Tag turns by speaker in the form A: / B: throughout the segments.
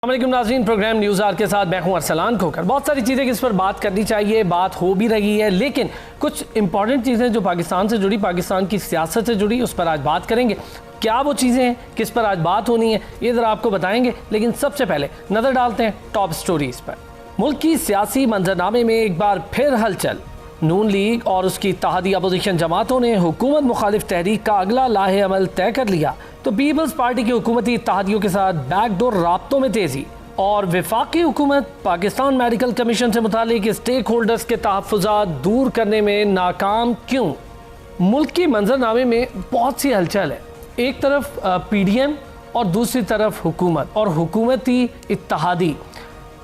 A: अस्सलामुअलैकुम नाज़रीन, programme news are के साथ मैं हूं अरसलान खोकर। बहुत सारी चीज़ें इस पर बात करनी चाहिए, बात हो भी रही है, लेकिन कुछ इंपॉर्टेंट चीज़ें जो पाकिस्तान से जुड़ी, पाकिस्तान की सियासत से जुड़ी, उस पर आज बात करेंगे। क्या वो चीज़ें हैं, किस पर आज बात होनी है, ये ज़रा आपको बताएंगे। लेकिन सबसे पहले नज़र डालते हैं टॉप स्टोरीज़ पर। मुल्क की सियासी मंजरनामे में एक बार फिर हलचल। नून लीग और उसकी इत्तेहादी अपोजिशन जमातों ने हुकूमत मुखालिफ तहरीक का अगला लाहे अमल तय कर लिया, तो पीपल्स पार्टी की हुकूमती इत्तेहादियों के साथ बैकडोर राब्तों में तेजी। और वफाकी हुकूमत पाकिस्तान मेडिकल कमीशन से मुतालिक स्टेक होल्डर्स के तहफ़्फ़ुज़ात दूर करने में नाकाम क्यों। मुल्क की मंजरनामे में बहुत सी हलचल है। एक तरफ PDM और दूसरी तरफ हुकूमत और हुकूमती इत्तेहादी।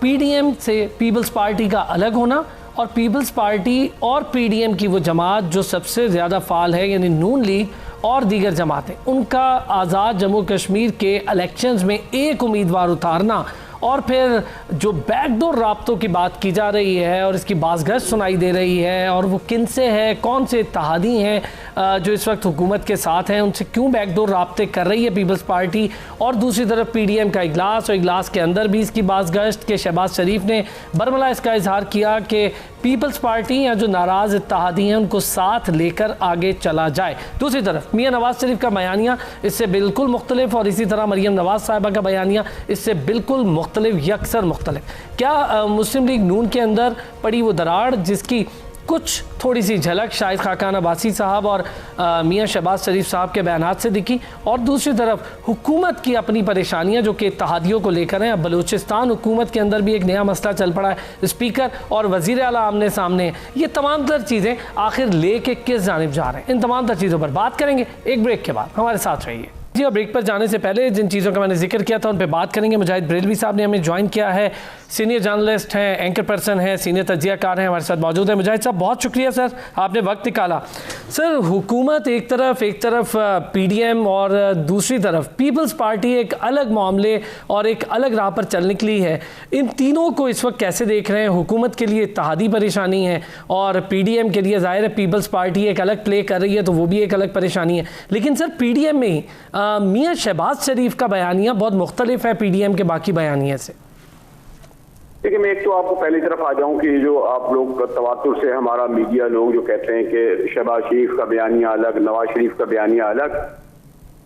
A: PDM से पीपल्स पार्टी का अलग होना और पीपल्स पार्टी और PDM की वो जमात जो सबसे ज़्यादा फ़ाल है, यानी नून लीग और दीगर जमातें, उनका आज़ाद जम्मू कश्मीर के इलेक्शंस में एक उम्मीदवार उतारना और फिर जो बैकडोर राब्तों की बात की जा रही है और इसकी बाज़गश्त सुनाई दे रही है, और वो किन से है, कौन से इत्तेहादी हैं जो इस वक्त हुकूमत के साथ हैं, उनसे क्यों बैकडोर राब्ते कर रही है पीपल्स पार्टी। और दूसरी तरफ PDM का इजलास, और इजलास के अंदर भी इसकी बाज़गश्त के शहबाज शरीफ ने बरमला इसका इजहार किया कि पीपल्स पार्टी या जो नाराज़ इत्तेहादी हैं उनको साथ लेकर आगे चला जाए। दूसरी तरफ मियां नवाज शरीफ का बयानिया इससे बिल्कुल मुख्तलिफ, और इसी तरह मरीम नवाज साहिबा का बयानिया इससे बिल्कुल मुख्तलिफ, यकसर मुख्तलिफ। क्या मुस्लिम लीग नून के अंदर पड़ी वो दरार जिसकी कुछ थोड़ी सी झलक शाहिद खाकान अब्बासी साहब और मियां शहबाज शरीफ साहब के बयानात से दिखी, और दूसरी तरफ हुकूमत की अपनी परेशानियां जो कि इत्तेहादियों को लेकर हैं। अब बलूचिस्तान हुकूमत के अंदर भी एक नया मसला चल पड़ा है, स्पीकर और वज़ीर आला आमने सामने। ये तमाम तर चीज़ें आखिर ले के किस जानिब जा रहे हैं, इन तमाम तर चीज़ों पर बात करेंगे एक ब्रेक के बाद। हमारे साथ रहिए जी। और ब्रेक पर जाने से पहले जिन चीज़ों का मैंने जिक्र किया था उन पर बात करेंगे। मुजाहिद बरेलवी साहब ने हमें ज्वाइन किया है, सीनियर जर्नलिस्ट हैं, एंकर पर्सन हैं, सीनियर तज्जियाकार हैं, हमारे साथ मौजूद है। मुजाहिद साहब, बहुत शुक्रिया सर, आपने वक्त निकाला। सर, हुकूमत एक तरफ PDM और दूसरी तरफ पीपल्स पार्टी एक अलग मामले और एक अलग राह पर चल निकली है। इन तीनों को इस वक्त कैसे देख रहे हैं? हुकूमत के लिए इत्तेहादी परेशानी है और PDM के लिए ज़ाहिर है पीपल्स पार्टी एक अलग प्ले कर रही है, तो वो भी एक अलग परेशानी है। लेकिन सर, PDM में ही मियां शहबाज शरीफ का बयानिया बहुत मुख्तलिफ है PDM के बाकी बयानिया से।
B: देखिए, मैं एक तो आपको पहली तरफ आ जाऊं कि जो आप लोग तवातुर से हमारा मीडिया लोग जो कहते हैं कि शहबाज शरीफ का बयानिया अलग, नवाज शरीफ का बयानिया अलग,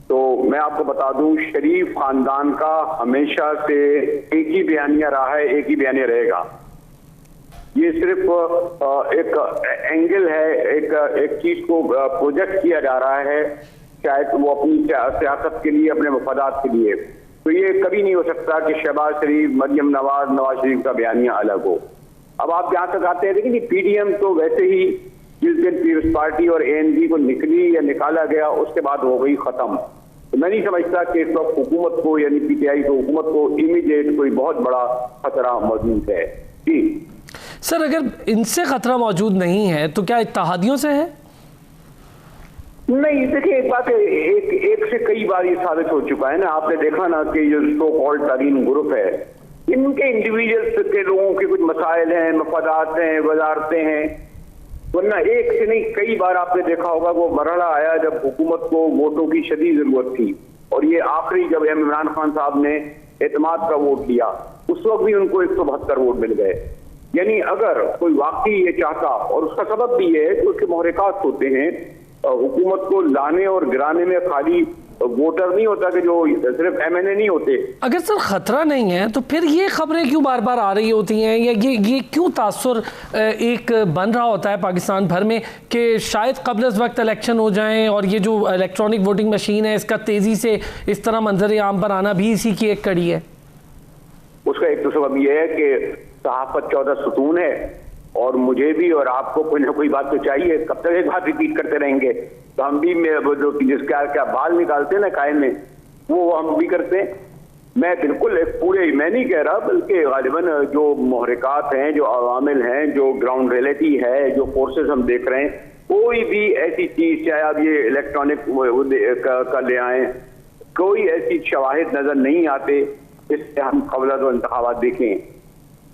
B: तो मैं आपको बता दूं शरीफ खानदान का हमेशा से एक ही बयानिया रहा है, एक ही बयानिया रहेगा। ये सिर्फ एक एंगल है, एक चीज को प्रोजेक्ट किया जा रहा है, शायद वो अपनी सियासत के लिए, अपने मफादात के लिए। तो ये कभी नहीं हो सकता कि शहबाज शरीफ, मरियम नवाज शरीफ का बयानिया अलग हो। अब आप जहाँ तक आते हैं, देखिए PDM तो वैसे ही जिस दिन पीपल्स पार्टी और ANP को निकली या निकाला गया उसके बाद हो गई खत्म। तो मैं नहीं समझता कि इस वक्त हुकूमत को, यानी PTI को, हुकूमत को इमीडिएट कोई बहुत बड़ा खतरा मौजूद है। जी
A: सर, अगर इनसे खतरा मौजूद नहीं है तो क्या इत्तेहादियों से है?
B: नहीं, देखिए एक बात है, एक से कई बार ये साबित हो चुका है ना। आपने देखा ना कि जो सो कॉल्ड तरीन ग्रुप है, इनके इंडिविजुअल्स के लोगों के कुछ मसाइल हैं, मफादात हैं, वजारतें हैं, वरना एक से नहीं कई बार आपने देखा होगा वो मरहला आया जब हुकूमत को वोटों की शदीद जरूरत थी, और ये आखिरी जब इमरान खान साहब ने एतमाद का वोट दिया उस वक्त भी उनको 172 वोट मिल गए। यानी अगर कोई वाकई ये चाहता, और उसका सबब भी है कि उसके महरिकात होते हैं, हुकूमत को लाने और गिराने में खाली वोटर नहीं होता कि जो सिर्फ MNA नहीं होते।
A: अगर सर खतरा नहीं है तो फिर ये खबरें क्यों बार बार आ रही होती हैं, या ये क्यों तासुर एक बन रहा होता है पाकिस्तान भर में कि शायद कब्ल इस वक्त इलेक्शन हो जाएं, और ये जो इलेक्ट्रॉनिक वोटिंग मशीन है इसका तेज़ी से इस तरह मंजर आम पर आना भी इसी की एक कड़ी है?
B: उसका एक तो सबब यह है कि सहाफत 14 सुतून है, और मुझे भी और आपको कोई ना कोई बात तो चाहिए। कब तक एक बात रिपीट करते रहेंगे? तो हम भी जो जिसका क्या बाल निकालते हैं ना कायम में, वो हम भी करते हैं। मैं बिल्कुल पूरे, मैं नहीं कह रहा, बल्कि गालिबन जो महरिकात हैं, जो अवामिल हैं, जो ग्राउंड रियलिटी है, जो फोर्सेस हम देख रहे हैं, कोई भी ऐसी चीज, चाहे आप ये इलेक्ट्रॉनिक का ले आए, कोई ऐसी शवाहिद नजर नहीं आते इससे हम कबल इंतखाबात देखें।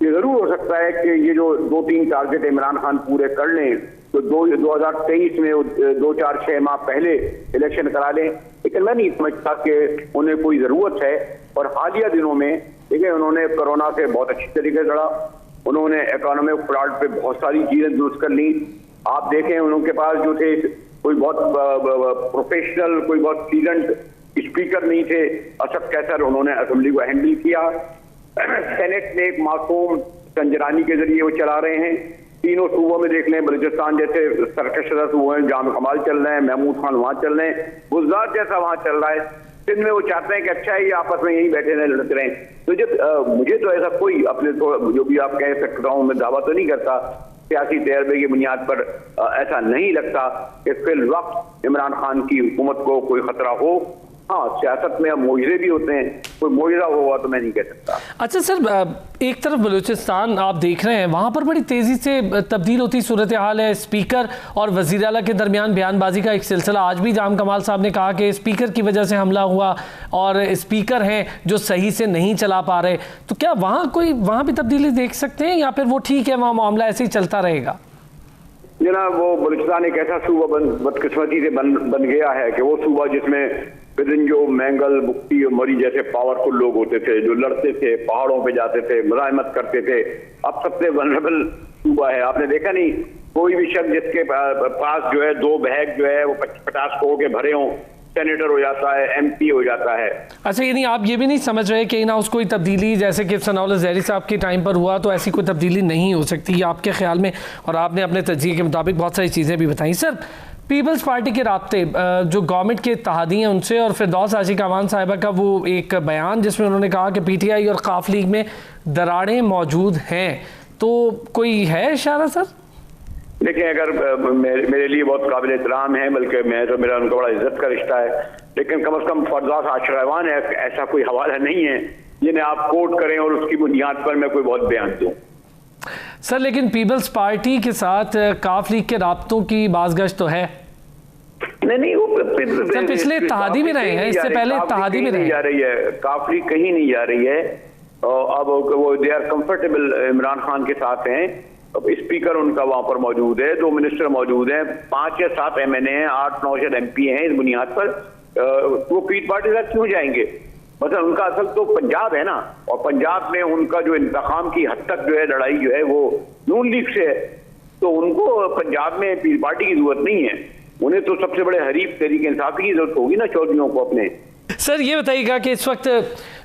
B: ये जरूर हो सकता है कि ये जो 2-3 टारगेट इमरान खान पूरे कर लें तो 2023 में 2-4-6 माह पहले इलेक्शन करा लें, लेकिन मैं नहीं समझता कि उन्हें कोई ज़रूरत है। और हालिया दिनों में ठीक है, उन्होंने कोरोना से बहुत अच्छी तरीके से लड़ा, उन्होंने इकोनॉमिक फ्रॉड पे बहुत सारी चीजें दुरुस्त कर ली। आप देखें उनके पास जो थे कोई बहुत प्रोफेशनल, कोई बहुत सीजन्ड स्पीकर नहीं थे। असद कैसर उन्होंने असेंबली को हैंडल किया। सेनेट में एक मासूम संजरानी के जरिए वो चला रहे हैं। तीनों सूबों में देख लें, बलूचिस्तान जैसे सरकशदा सूबे हैं, जाम कमाल चल रहे हैं, महमूद खान वहां चल रहे हैं, गुजरात जैसा वहां चल रहा है। सिंध में वो चाहते हैं कि अच्छा है ये आपस में यही बैठे रहे, लड़ते रहे। तो जब मुझे तो ऐसा कोई अपने तो जो भी आप कह सकता हूँ, मैं दावा तो नहीं करता, सियासी तजर्बे की बुनियाद पर ऐसा नहीं लगता कि फिल वक्त इमरान खान की हुकूमत को कोई खतरा हो। हाँ, सियासत में मोइज़े भी होते हैं, कोई मोइज़ा हुआ तो मैं नहीं कह सकता।
A: अच्छा सर, एक तरफ बलूचिस्तान आप देख रहे हैं, वहाँ पर बड़ी तेज़ी से तब्दील होती सूरत हाल है। स्पीकर और वज़ीर आला के दरमियान बयानबाजी का एक सिलसिला। आज भी जाम कमाल साहब ने कहा कि स्पीकर की वजह से हमला हुआ और स्पीकर हैं जो सही से नहीं चला पा रहे। तो क्या वहाँ भी तब्दीली देख सकते हैं या फिर वो ठीक है, वहाँ मामला ऐसे ही चलता रहेगा?
B: जनाब, वो बलूचिस्तान एक ऐसा सूबा बदकिस्मती से बन गया है कि वो सूबा जिसमें जो मैंगल, मुफ्ती और मरी जैसे पावरफुल लोग होते थे, जो लड़ते थे, पहाड़ों पे जाते थे, मुलायमत करते थे, अब सबसे वनरेबल सूबा है। आपने देखा नहीं, कोई भी शख्स जिसके पास जो है 2 बैग जो है वो 50 करोड़ के भरे हों, सेनेटर हो जाता है, MP हो जाता है।
A: अच्छा, यानी आप ये भी नहीं समझ रहे कि ना उस कोई तब्दीली जैसे कि सनाउल्लाह ज़हरी साहब के टाइम पर हुआ, तो ऐसी कोई तब्दीली नहीं हो सकती आपके ख्याल में? और आपने अपने तजज़िये के मुताबिक बहुत सारी चीज़ें भी बताई। सर, पीपल्स पार्टी के राब्ते जो गवर्नमेंट के इत्तेहादी हैं उनसे, और फिरदौस आशिक अवान साहिबा का वो एक बयान जिसमें उन्होंने कहा कि PTI और काफ लीग में दरारें मौजूद हैं, तो कोई है इशारा सर?
B: देखिए, अगर मेरे लिए बहुत काबिल एहतराम है, बल्कि मेरा उनका बड़ा इज्जत का रिश्ता है, लेकिन कम से कम फिरदौस आशिक अवान है, ऐसा कोई हवाला नहीं है जिन्हें आप कोट करें और उसकी बुनियाद पर मैं कोई बहुत बयान दूँ।
A: सर, लेकिन पीपल्स पार्टी के साथ काफ लीग के राब्तों की बाज़गश्त तो है।
B: नहीं, वो
A: सर पिछले इत्तेहादी में रहे हैं, इससे पहले इत्तेहादी में रहे।
B: जा रही है, काफ लीग कहीं नहीं जा रही है। अब वो they are comfortable Imran Khan के साथ हैं। अब स्पीकर उनका वहां पर मौजूद है, 2 मिनिस्टर मौजूद हैं, 5 या 7 MNA हैं, 8-9 शायद MP हैं। इस बुनियाद पर वो पीपल्स पार्टी के साथ क्यों जाएंगे? मतलब उनका असल तो पंजाब है ना, और पंजाब में उनका जो इंतकाम की हद तक जो है लड़ाई जो है वो नून लीग से है। तो उनको पंजाब में पीपल्स पार्टी की जरूरत नहीं है, उन्हें तो सबसे बड़े हरीफ तहरीक इंसाफ की जरूरत होगी ना चौधरियों को अपने।
A: सर, ये बताइएगा कि इस वक्त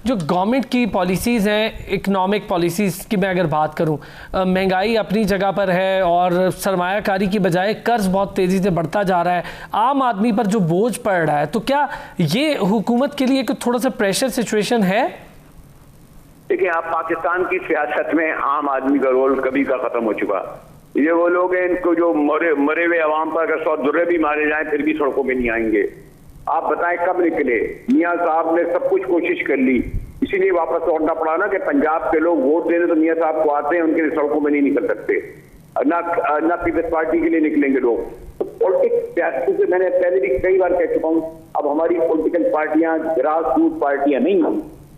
A: जो गवर्नमेंट की पॉलिसीज़ हैं, इकनॉमिक पॉलिसीज़ की मैं अगर बात करूं, महंगाई अपनी जगह पर है और सरमायाकारी की बजाय कर्ज बहुत तेज़ी से बढ़ता जा रहा है, आम आदमी पर जो बोझ पड़ रहा है, तो क्या ये हुकूमत के लिए थोड़ा सा प्रेशर सिचुएशन है?
B: देखिए, आप पाकिस्तान की सियासत में आम आदमी का रोल कभी का खत्म हो चुका। ये वो लोग हैं, इनको जो मरे हुए अवाम पर अगर 100 दुर्रे भी मारे जाएं फिर भी सड़कों में नहीं आएंगे। आप बताएं कब निकले? मियाँ साहब ने सब कुछ कोशिश कर ली, इसीलिए वापस लौटना पड़ा ना कि पंजाब के लोग वोट देने तो मियाँ साहब को आते हैं, उनके लिए सड़कों में नहीं निकल सकते, ना पीपल्स पार्टी के लिए निकलेंगे लोग। तो पॉलिटिक्स सियासत से मैंने पहले भी कई बार कह चुका हूँ, अब हमारी पॉलिटिकल पार्टियां ग्रास रूट पार्टियां नहीं,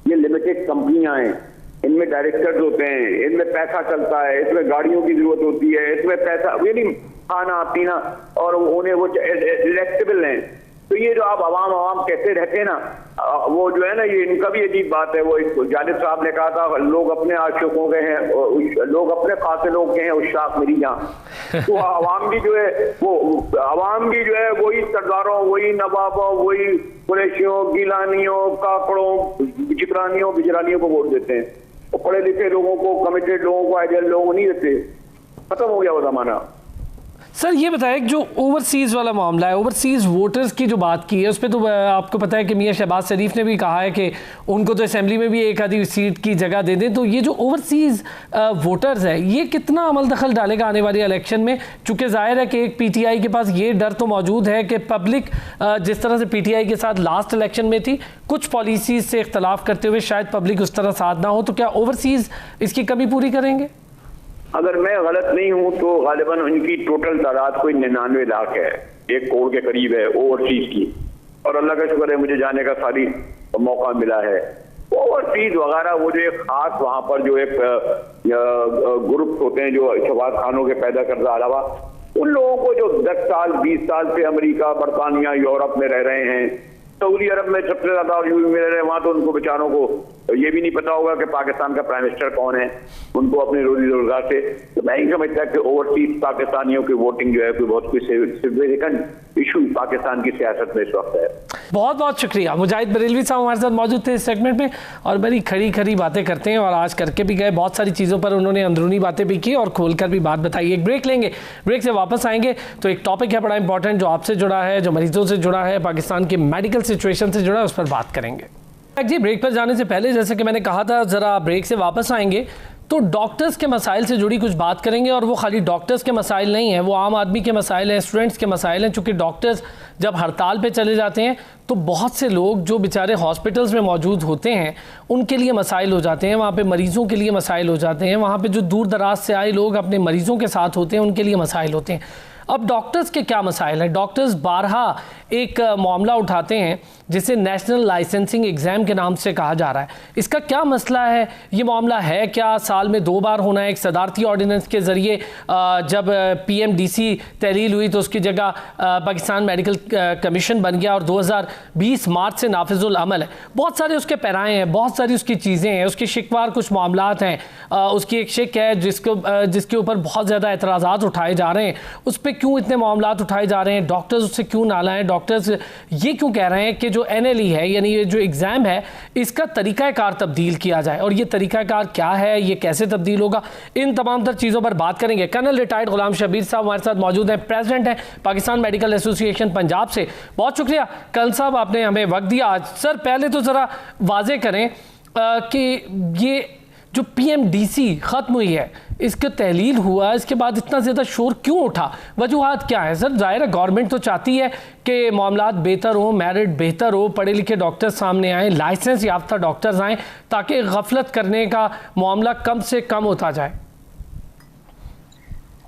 B: ये लिमिटेड कंपनियां हैं, इनमें डायरेक्टर्स होते हैं, इनमें पैसा चलता है, इसमें गाड़ियों की जरूरत होती है, इसमें पैसा ये नहीं खाना पीना, और उन्हें वो इलेक्टेबल हैं। तो ये जो आप अवाम कहते रहते हैं ना, वो जो है ना, ये इनका भी अजीब बात है। वो जालिब साहब ने कहा था लोग अपने आशिकों के हैं, लोग अपने कातिलों के हैं, उशाक मेरी जहाँ। तो अवाम भी जो है वही सरदारों, वही नवाबों, वही कुरैशियों, गिलानियों, काकड़ों, जिक्रानियों, बिजरानियों को वोट देते हैं। वो पढ़े लिखे लोगों को, कमिटेड लोगों को, आइडियल लोगों को नहीं देते। खत्म हो गया वो जमाना।
A: सर, ये बताएं जो ओवरसीज़ वाला मामला है, ओवरसीज़ वोटर्स की जो बात की है, उस पर तो आपको पता है कि मियां शहबाज शरीफ ने भी कहा है कि उनको तो असेंबली में भी एक आधी सीट की जगह दे दें। तो ये जो ओवरसीज़ वोटर्स है, ये कितना अमल दखल डालेगा आने वाले इलेक्शन में? चूँकि जाहिर है कि एक PTI के पास ये डर तो मौजूद है कि पब्लिक जिस तरह से PTI के साथ लास्ट इलेक्शन में थी, कुछ पॉलिसीज़ से इख्तलाफ करते हुए शायद पब्लिक उस तरह साथ ना हो, तो क्या ओवरसीज़ इसकी कमी पूरी करेंगे?
B: अगर मैं गलत नहीं हूं तो गालिबन उनकी टोटल तादाद कोई 99 लाख है, 1 करोड़ के करीब है ओवरसीज की, और अल्लाह का शुक्र है मुझे जाने का सारी मौका मिला है। ओवरसीज वगैरह वो जो एक खास वहां पर जो एक ग्रुप होते हैं जो शहबाज खानों के पैदा करदा अलावा, उन लोगों को जो 10 साल 20 साल से अमेरिका, बरतानिया, यूरोप में रह रहे हैं, सऊदी अरब में सबसे ज्यादा यूरोप में रह रहे हैं, वहां तो उनको बेचारों को ये भी नहीं पता होगा कि पाकिस्तान का प्राइम मिनिस्टर कौन है, उनको अपने रोजी रोजगार से। तो मैं नहीं समझता कि ओवरसीज पाकिस्तानियों की वोटिंग जो है कोई बहुत कोई सिग्निफिकेंट इशू पाकिस्तान की सियासत में इस वक्त है।
A: बहुत बहुत शुक्रिया। मुजाहिद बरेलवी साहब हमारे साथ मौजूद थे इस सेगमेंट में और बड़ी खड़ी खड़ी बातें करते हैं और आज करके भी गए। बहुत सारी चीज़ों पर उन्होंने अंदरूनी बातें भी की और खोलकर भी बात बताई। एक ब्रेक लेंगे, ब्रेक से वापस आएंगे तो एक टॉपिक है बड़ा इंपॉर्टेंट जो आपसे जुड़ा है, जो मरीजों से जुड़ा है, पाकिस्तान की मेडिकल सिचुएशन से जुड़ा है, उस पर बात करेंगे। जी, ब्रेक पर जाने से पहले जैसे कि मैंने कहा था, ज़रा ब्रेक से वापस आएंगे तो डॉक्टर्स के मसाइल से जुड़ी कुछ बात करेंगे और वो खाली डॉक्टर्स के मसाइल नहीं हैं, वो आम आदमी के मसाइल हैं, स्टूडेंट्स के मसाइल हैं। चूँकि डॉक्टर्स जब हड़ताल पे चले जाते हैं तो बहुत से लोग जो बेचारे हॉस्पिटल्स में मौजूद होते हैं उनके लिए मसाइल हो जाते हैं, वहाँ पे मरीज़ों के लिए मसाइल हो जाते हैं, वहाँ पे जो दूर दराज से आए लोग अपने मरीज़ों के साथ होते हैं उनके लिए मसाइल होते हैं। अब डॉक्टर्स के क्या मसाइल हैं? डॉक्टर्स बारहा एक मामला उठाते हैं जिसे नेशनल लाइसेंसिंग एग्ज़ाम के नाम से कहा जा रहा है। इसका क्या मसला है? ये मामला है क्या? साल में 2 बार होना है। एक सदारती ऑर्डिनेंस के ज़रिए जब PMDC तहलील हुई तो उसकी जगह पाकिस्तान मेडिकल कमीशन बन गया और 2020 मार्च से नाफिजुल अमल है। बहुत सारे उसके पैराए हैं, बहुत सारी उसकी चीज़ें हैं, उसके शिकवार कुछ मामलात हैं। उसकी एक शिक है जिसके ऊपर बहुत ज़्यादा एतराज़ात उठाए जा रहे हैं। उस पर क्यों इतने मामलात उठाए जा रहे हैं? डॉक्टर्स उससे क्यों नालायें? डॉक्टर्स ये क्यों कह रहे हैं कि जो NLE है यानी ये जो एग्ज़ाम है इसका तरीक़ाकार तब्दील किया जाए, और ये तरीक़ाकार क्या है, ये कैसे तब्दील होगा, इन तमाम तर चीज़ों पर बात करेंगे। कर्नल रिटायर्ड गुलाम शबीर साहब हमारे साथ मौजूद हैं, प्रेसिडेंट हैं पाकिस्तान मेडिकल एसोसिएशन पंजाब से। बहुत शुक्रिया कर्नल साहब, आपने हमें वक्त दिया आज। सर, पहले तो ज़रा वाज़े करें कि ये जो PMDC ख़त्म हुई है, इसका तहलील हुआ, इसके बाद इतना ज़्यादा शोर क्यों उठा? वजूहात क्या है? सर, ज़ाहिर है गवर्नमेंट तो चाहती है कि मामलात बेहतर हो, मेरिट बेहतर हो, पढ़े लिखे डॉक्टर्स सामने आएँ, लाइसेंस याफ्ता डॉक्टर्स आएँ ताकि गफलत करने का मामला कम से कम होता जाए।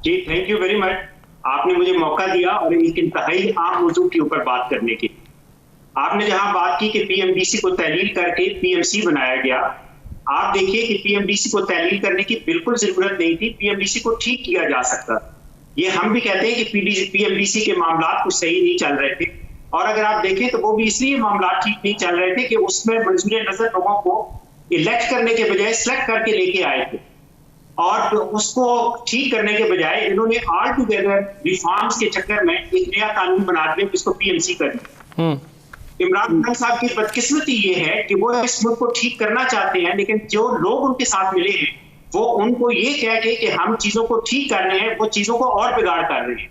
C: जी, थैंक यू वेरी मच। आपने मुझे मौका दिया और एक इंतहाई आम मौजूद के ऊपर बात करने की। आपने जहाँ बात की कि PMDC को तहलील करके PMC बनाया गया, आप देखिए कि PMDC को तहलील करने की बिल्कुल जरूरत नहीं थी। PMDC को ठीक किया जा सकता। ये हम भी कहते हैं कि PMDC के मामलात कुछ सही नहीं चल रहे थे, और अगर आप देखें तो वो भी इसलिए मामलात ठीक नहीं चल रहे थे कि उसमें मंजूर नजर लोगों को इलेक्ट करने के बजाय सेलेक्ट करके लेके आए थे, और तो उसको ठीक करने के बजाय इन्होंने ऑल टुगेदर रिफॉर्म्स के चक्कर में एक नया कानून बना दिया जिसको PMC कर दिया। इमरान खान साहब की बदकिस्मती ये है कि वो इस मुल्क को ठीक करना चाहते हैं, लेकिन जो लोग उनके साथ मिले हैं वो उनको ये कह के कि हम चीजों को ठीक कर रहे हैं, वो चीजों को और बिगाड़ कर रहे हैं।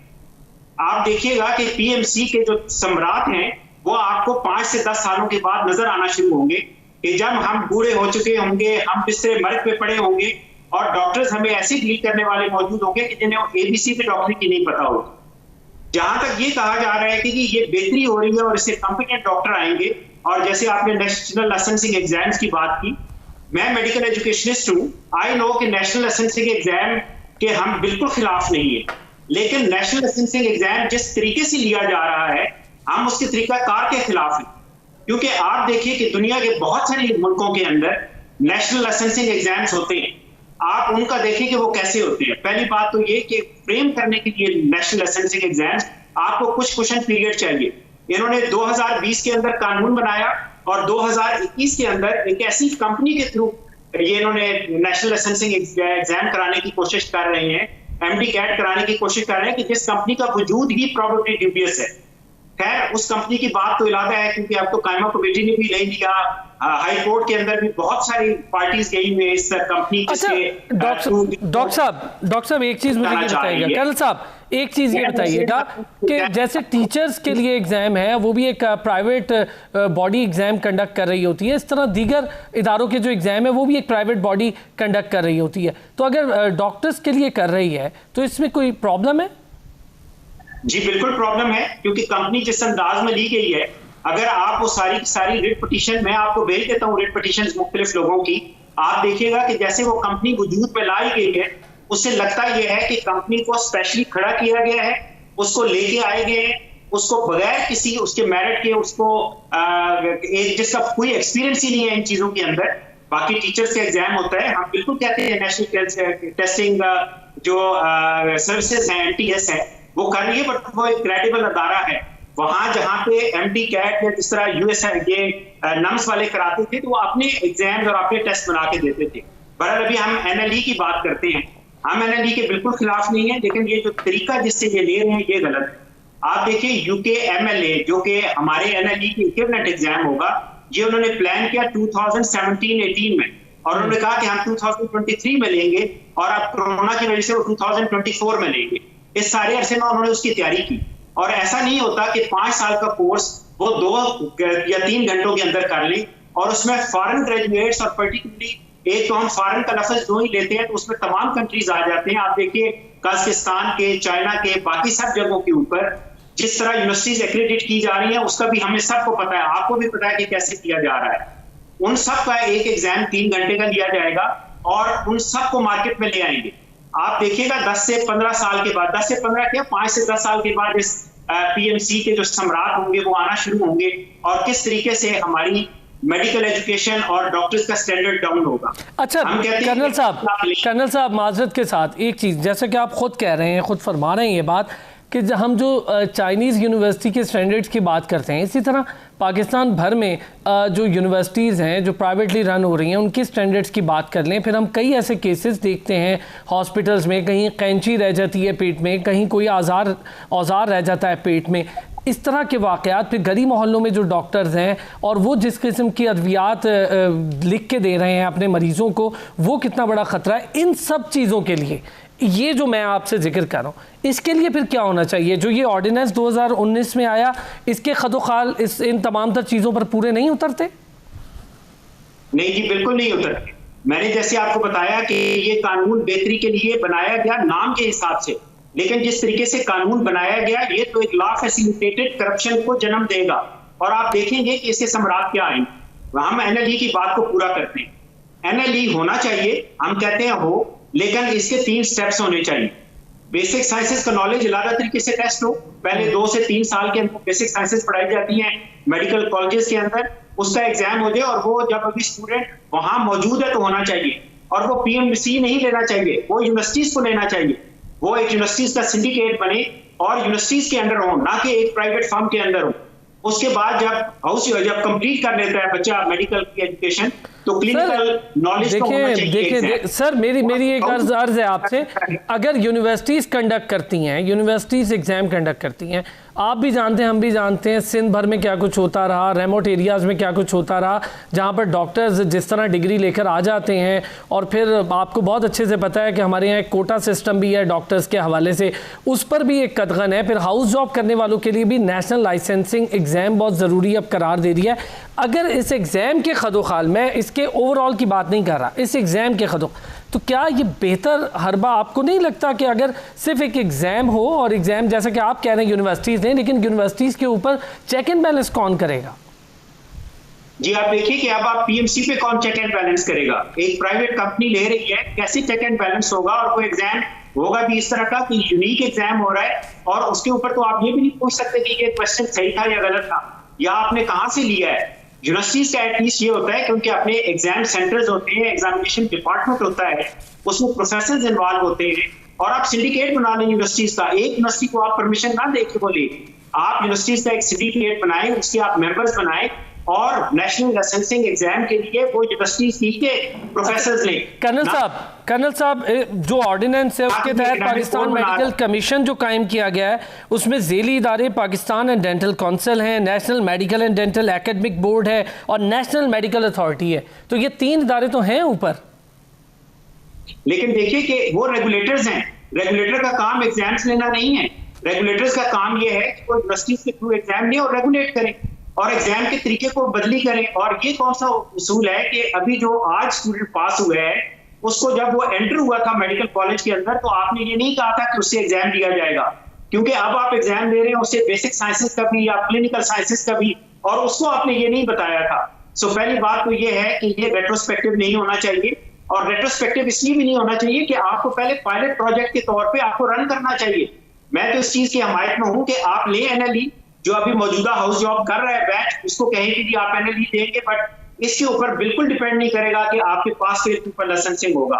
C: आप देखिएगा कि PMC के जो सम्राट हैं वो आपको 5 से 10 सालों के बाद नजर आना शुरू होंगे कि जब हम बूढ़े हो चुके होंगे, हम बिस्तर मर्ग पे पड़े होंगे और डॉक्टर्स हमें ऐसे डील करने वाले मौजूद होंगे कि जिन्हें ABC पे डॉक्टरी की नहीं पता होगी। जहां तक ये कहा जा रहा है कि ये बेहतरी हो रही है और इससे कॉम्पिटेंट डॉक्टर आएंगे, और जैसे आपने नेशनल लाइसेंसिंग एग्जाम्स की बात की, मैं मेडिकल एजुकेशनिस्ट हूं, आई नो कि नेशनल लाइसेंसिंग एग्जाम के हम बिल्कुल खिलाफ नहीं है, लेकिन नेशनल लाइसेंसिंग एग्जाम जिस तरीके से लिया जा रहा है हम उसके तरीकाकार के खिलाफ हैं। क्योंकि आप देखिए कि दुनिया के बहुत सारे मुल्कों के अंदर नेशनल लाइसेंसिंग एग्जाम्स होते हैं, आप उनका देखें कि वो कैसे होते हैं। पहली बात तो ये कि फ्रेम करने के लिए नेशनल लाइसेंसिंग एग्जाम्स आपको कुछ क्वेश्चन पीरियड चाहिए। इन्होंने 2020 के अंदर कानून बनाया और 2021 के अंदर एक ऐसी कंपनी के थ्रू ये इन्होंने नेशनल लाइसेंसिंग एग्जाम कराने की कोशिश कर रहे हैं, MD कैट कराने की कोशिश कर रहे हैं, कि जिस कंपनी का वजूद ही प्रॉबेबली ड्यूबियस है। खैर, उस कंपनी की बात तो इलादा है क्योंकि आपको कायमा कमेटी ने भी ले लिया, हाई कोर्ट के अंदर भी बहुत सारी पार्टीज गई हुई इस कंपनी के।
A: डॉक्टर साहब एक चीज मुझे ये बताइएगा, कर्नल साहब एक चीज ये बताइएगा कि जैसे टीचर्स के लिए एग्जाम है वो भी एक प्राइवेट बॉडी एग्जाम कंडक्ट कर रही होती है, इस तरह दीगर इदारों के जो एग्जाम है वो भी एक प्राइवेट बॉडी कंडक्ट कर रही होती है, तो अगर डॉक्टर्स के लिए कर रही है तो इसमें कोई प्रॉब्लम है?
C: जी बिल्कुल प्रॉब्लम है, क्योंकि कंपनी जिस अंदाज में ली गई है, अगर आप वो सारी रिट पिटीशन, मैं आपको भेज देता हूँ रिट पिटीशन मुख्तलिफ लोगों की, आप देखिएगा कि जैसे वो कंपनी वजूद में लाई गई है उससे लगता यह है कि कंपनी को स्पेशली खड़ा किया गया है, उसको लेके आए गए हैं, उसको बगैर किसी उसके मेरिट के, उसको जिसका कोई एक्सपीरियंस ही नहीं है इन चीजों के अंदर। बाकी टीचर्स का एग्जाम होता है, हम बिल्कुल कहते हैं नेशनल टेस्टिंग जो सर्विसेज है, NTS है, वो कर रही है, बट वो एक क्रेडिबल अदारा है, वहां जहां पे MD कैट या जिस तरह US ये नम्स वाले कराते थे तो वो अपने एग्जाम और अपने टेस्ट बना के देते थे। बहरहाल अभी हम NLE की बात करते हैं, हम NLE के बिल्कुल खिलाफ नहीं है, लेकिन ये जो तरीका जिससे ये ले रहे हैं ये गलत है। आप देखिए UK MLA जो कि हमारे NLE की इक्विवेलेंट एग्जाम होगा, ये उन्होंने प्लान किया 2017-18 में और उन्होंने कहा कि हम 2023 में लेंगे और अब कोरोना की वजह से वो 2024 में लेंगे। इस सारे अरसे में उन्होंने उसकी तैयारी की और ऐसा नहीं होता कि 5 साल का कोर्स वो 2 या 3 घंटों के अंदर कर लें और उसमें फॉरेन ग्रेजुएट्स और पर्टिकुलरली एक तो हम फॉरेन का लफ्ज जो ही लेते हैं तो उसमें तमाम कंट्रीज आ जाते हैं। आप देखिए कजाकिस्तान के, चाइना के, बाकी सब जगहों के ऊपर जिस तरह यूनिवर्सिटीज एक्रेडिट की जा रही है उसका भी हमें सबको पता है, आपको भी पता है कि कैसे किया जा रहा है। उन सब का एक एग्जाम 3 घंटे का लिया जाएगा और उन सबको मार्केट में ले आएंगे। आप देखिएगा 10 से 15 साल के बाद, 10 से 15 क्या 5 से 10 साल के बाद इस PMC के जो सम्राट होंगे वो आना शुरू होंगे और किस तरीके से हमारी मेडिकल एजुकेशन और डॉक्टर्स का स्टैंडर्ड डाउन होगा।
A: अच्छा कर्नल साहब माजरत के साथ एक चीज़, जैसे कि आप खुद कह रहे हैं, खुद फरमा रहे हैं ये बात कि हम जो चाइनीज़ यूनिवर्सिटी के स्टैंडर्ड्स की बात करते हैं, इसी तरह पाकिस्तान भर में जो यूनिवर्सिटीज़ हैं जो प्राइवेटली रन हो रही हैं उनके स्टैंडर्ड्स की बात कर लें, फिर हम कई ऐसे केसेस देखते हैं हॉस्पिटल्स में, कहीं कैंची रह जाती है पेट में, कहीं कोई औजार रह जाता है पेट में। इस तरह के वाक़यात फिर गली मोहल्लों में जो डॉक्टर्स हैं और वो जिस किस्म की अद्वियात लिख के दे रहे हैं अपने मरीज़ों को, वो कितना बड़ा ख़तरा है। इन सब चीज़ों के लिए ये जो मैं आपसे जिक्र कर रहा हूँ, इसके लिए फिर क्या होना चाहिए? जो ये ऑर्डिनेंस 2019 में आया, इसके खदोखाल इन तमाम तर चीज़ों पर पूरे नहीं उतरते?
C: नहीं जी, बिल्कुल नहीं उतरते। मैंने जैसे आपको बताया कि ये कानून बेहतरी के लिए बनाया गया नाम के हिसाब से, लेकिन जिस तरीके से कानून बनाया गया ये तो एक लॉ फैसिलिटेटेड करप्शन को जन्म देगा और आप देखेंगे कि इसके समरात क्या आएंगे। हम NLE की बात को पूरा करते हैं, NLE होना चाहिए, हम कहते हैं हो, लेकिन इसके 3 स्टेप्स होने चाहिए। बेसिक साइंसेस का नॉलेज अलग तरीके से टेस्ट हो, पहले 2 से 3 साल के अंदर बेसिक साइंसेस पढ़ाई जाती हैं मेडिकल कॉलेजेस के अंदर, उसका एग्जाम हो जाए और वो जब अभी स्टूडेंट वहां मौजूद है तो होना चाहिए और वो PMC नहीं लेना चाहिए, वो यूनिवर्सिटीज को लेना चाहिए। वो एक यूनिवर्सिटीज का सिंडिकेट बने और यूनिवर्सिटीज के अंडर हो, ना कि एक प्राइवेट फर्म के अंदर हो। उसके बाद जब कंप्लीट कर लेता है बच्चा मेडिकल की एजुकेशन तो क्लिनिकल नॉलेज तो होना चाहिए।
A: देखिए सर, मेरी एक अर्ज है आपसे, अगर यूनिवर्सिटीज कंडक्ट करती हैं, यूनिवर्सिटीज एग्जाम कंडक्ट करती हैं, आप भी जानते हैं, हम भी जानते हैं सिंध भर में क्या कुछ होता रहा, रेमोट एरियाज़ में क्या कुछ होता रहा, जहाँ पर डॉक्टर्स जिस तरह डिग्री लेकर आ जाते हैं और फिर आपको बहुत अच्छे से पता है कि हमारे यहाँ एक कोटा सिस्टम भी है डॉक्टर्स के हवाले से, उस पर भी एक कदगन है। फिर हाउस जॉब करने वालों के लिए भी नेशनल लाइसेंसिंग एग्ज़ाम बहुत ज़रूरी अब करार दे दिया है। अगर इस एग्ज़ाम के खदोखाल, मैं इसके ओवरऑल की बात नहीं कर रहा, इस एग्ज़ाम के खदो, तो क्या ये बेहतर हरबा आपको नहीं लगता कि अगर सिर्फ एक एग्ज़ाम हो और एग्ज़ाम जैसा कि आप कह रहे हैं यूनिवर्सिटीज़ हैं, लेकिन यूनिवर्सिटीज़ के ऊपर चेक एंड बैलेंस कौन करेगा?
C: जी आप देखिए कि अब आप PMC पे कौन चेक एंड बैलेंस करेगा? एक प्राइवेट कंपनी ले रही है, कैसे चेक एंड बैलेंस होगा? और वो एग्जाम होगा भी इस तरह का कि यूनिक एग्जाम हो रहा है और उसके ऊपर तो आप ये भी नहीं पूछ सकते कि ये क्वेश्चन सही था या गलत था या आपने कहाँ से लिया है। यूनिवर्सिटीज का एटलीस्ट ये होता है क्योंकि अपने एग्जाम सेंटर्स होते हैं, एग्जामिनेशन डिपार्टमेंट होता है, उसमें प्रोफेसर्स इन्वॉल्व होते हैं और आप सिंडिकेट बना लें यूनिवर्सिटीज का। एक यूनिवर्सिटी को आप परमिशन ना दे के बोले, आप यूनिवर्सिटीज का एक सिंडिकेट बनाएं, उसके आप मेंबर्स बनाएं और नेशनल लाइसेंसिंग एग्जाम के लिए वो यूनिवर्सिटीज के प्रोफेसर्स लें।
A: कर्नल साहब जो ऑर्डिनेंस है उसके तहत पाकिस्तान मेडिकल कमीशन जो कायम किया गया है उसमें ज़ेली इदारे पाकिस्तान एंड डेंटल काउंसिल हैं, national medical and dental academic board है और नेशनल मेडिकल अथॉरिटी है, तो ये 3 इदारे तो हैं ऊपर।
C: लेकिन देखिए कि वो रेगुलेटर्स हैं, रेगुलेटर का काम एग्जाम्स लेना नहीं है, रेगुलेटर्स का काम ये है कि वो यूनिवर्सिटीज के थ्रू एग्जाम लें और रेगुलेट करें और एग्जाम के तरीके को बदली करें। और ये कौन सा उसूल है कि अभी जो आज स्टूडेंट पास हुए हैं उसको जब वो एंटर हुआ था मेडिकल कॉलेज के अंदर तो आपने ये नहीं कहा था कि उससे एग्जाम लिया जाएगा, क्योंकि अब आप एग्जाम ले रहे हैं उससे बेसिक साइंसेस का भी या क्लिनिकल साइंसेस का भी, और उसको आपने ये नहीं बताया था। सो पहली बात तो ये है कि ये रेट्रोस्पेक्टिव नहीं होना चाहिए और रेट्रोस्पेक्टिव इसलिए भी नहीं होना चाहिए कि आपको पहले पायलट प्रोजेक्ट के तौर पर आपको रन करना चाहिए। मैं तो इस चीज की हमायत में हूँ कि आप ले NLE, जो अभी मौजूदा हाउस जॉब कर रहा है बैच, उसको कहें कि आप NLE देंगे, बट इसके ऊपर बिल्कुल डिपेंड नहीं करेगा कि आपके पास के ऊपर लाइसेंसिंग होगा।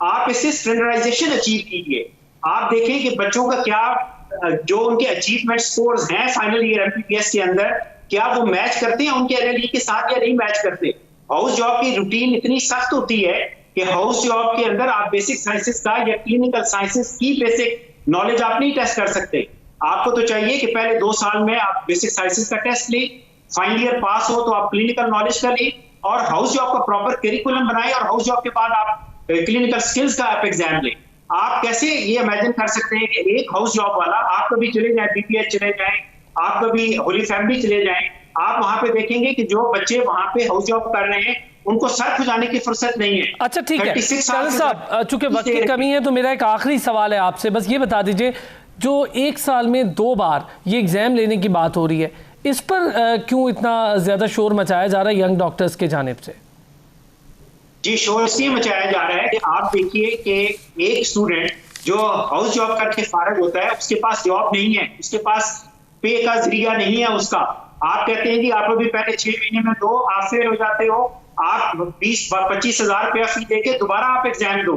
C: आप इससे स्टैंडर्डाइजेशन अचीव कीजिए। आप देखें कि बच्चों का क्या जो उनके अचीवमेंट स्कोर्स हैं फाइनल ईयर एमबीबीएस के अंदर, क्या वो मैच करते हैं उनके एलएलई के साथ या नहीं मैच करते। हाउस जॉब की रूटीन इतनी सख्त होती है कि हाउस जॉब के अंदर आप बेसिक साइंसेस का या क्लिनिकल साइंसेस की बेसिक नॉलेज आप नहीं टेस्ट कर सकते। आपको तो चाहिए कि पहले 2 साल में आप बेसिक साइंसेस का टेस्ट लें, फाइनल ईयर पास हो तो आप क्लिनिकल नॉलेज का लें और हाउस जॉब का प्रॉपर करिकुलम बनाएं और हाउस जॉब के बाद आप क्लिनिकल स्किल्स का आप एग्जाम लें। आप कैसे ये इमेजिन कर सकते हैं कि एक हाउस जॉब वाला, आप कभी चले जाए बीपीएच चले जाएं, आप कभी होली फैमिली चले जाएं, आप वहां पे देखेंगे कि जो बच्चे वहां पे हाउस जॉब कर रहे हैं उनको सर खुजाने की फुर्सत नहीं है।
A: अच्छा ठीक है साहब, चूंकि वक्त की कमी है तो मेरा एक आखिरी सवाल है आपसे, बस ये बता दीजिए जो 1 साल में 2 बार ये एग्जाम लेने की बात हो रही है, इस पर क्यों इतना ज्यादा शोर मचाया जा रहा है यंग डॉक्टर्स के जानिब से?
C: जी, शोर इसलिए मचाया जा रहा है कि आप देखिए कि एक स्टूडेंट जो हाउस जॉब करके फारग होता है उसके पास जॉब नहीं है, उसके पास पे का जरिया नहीं है उसका। आप कहते हैं कि आप अभी पहले 6 महीने में दो, आप फेल हो जाते हो, आप 20-25 हजार रुपया फी देके दोबारा आप एग्जाम दो,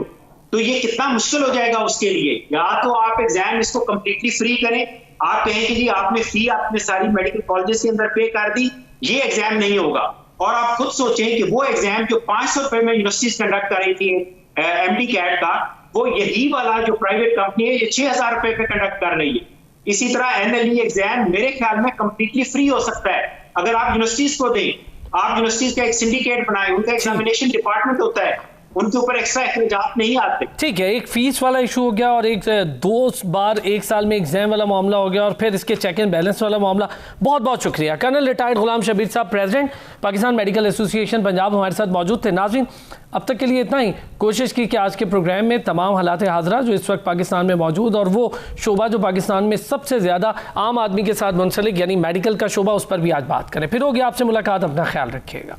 C: तो ये कितना मुश्किल हो जाएगा उसके लिए। या तो आप एग्जाम इसको कंप्लीटली फ्री करें, आप कहें कि जी आपने फी आपने सारी मेडिकल कॉलेजेस के अंदर पे कर दी, ये एग्जाम नहीं होगा। और आप खुद सोचें कि वो एग्जाम जो 500 रुपए में यूनिवर्सिटीज कंडक्ट कर रही थी एमडी कैट का, वो यही वाला जो प्राइवेट कंपनी है ये 6000 रुपए पे कंडक्ट कर रही है। इसी तरह एनएलई एग्जाम मेरे ख्याल में कंप्लीटली फ्री हो सकता है अगर आप यूनिवर्सिटीज को दें। आप यूनिवर्सिटीज का एक सिंडिकेट बनाए, उनका एग्जामिनेशन डिपार्टमेंट होता है, उनके ऊपर एक्स्ट्रा अखराजात नहीं आते।
A: ठीक है, एक फीस वाला इशू हो गया और एक 2 बार 1 साल में एग्जाम वाला मामला हो गया और फिर इसके चेक एंड बैलेंस वाला मामला। बहुत बहुत शुक्रिया। कर्नल रिटायर्ड गुलाम शबीर साहब, president Pakistan medical association Punjab, हमारे साथ मौजूद थे। नाज़रीन, अब तक के लिए इतना ही। कोशिश की कि आज के प्रोग्राम में तमाम हालात हाज़रा जो इस वक्त पाकिस्तान में मौजूद और वो शोबा जो पाकिस्तान में सबसे ज़्यादा आम आदमी के साथ मुंसलिक यानी मेडिकल का शोबा, उस पर भी आज बात करें। फिर होगी आपसे मुलाकात, अपना ख्याल रखिएगा।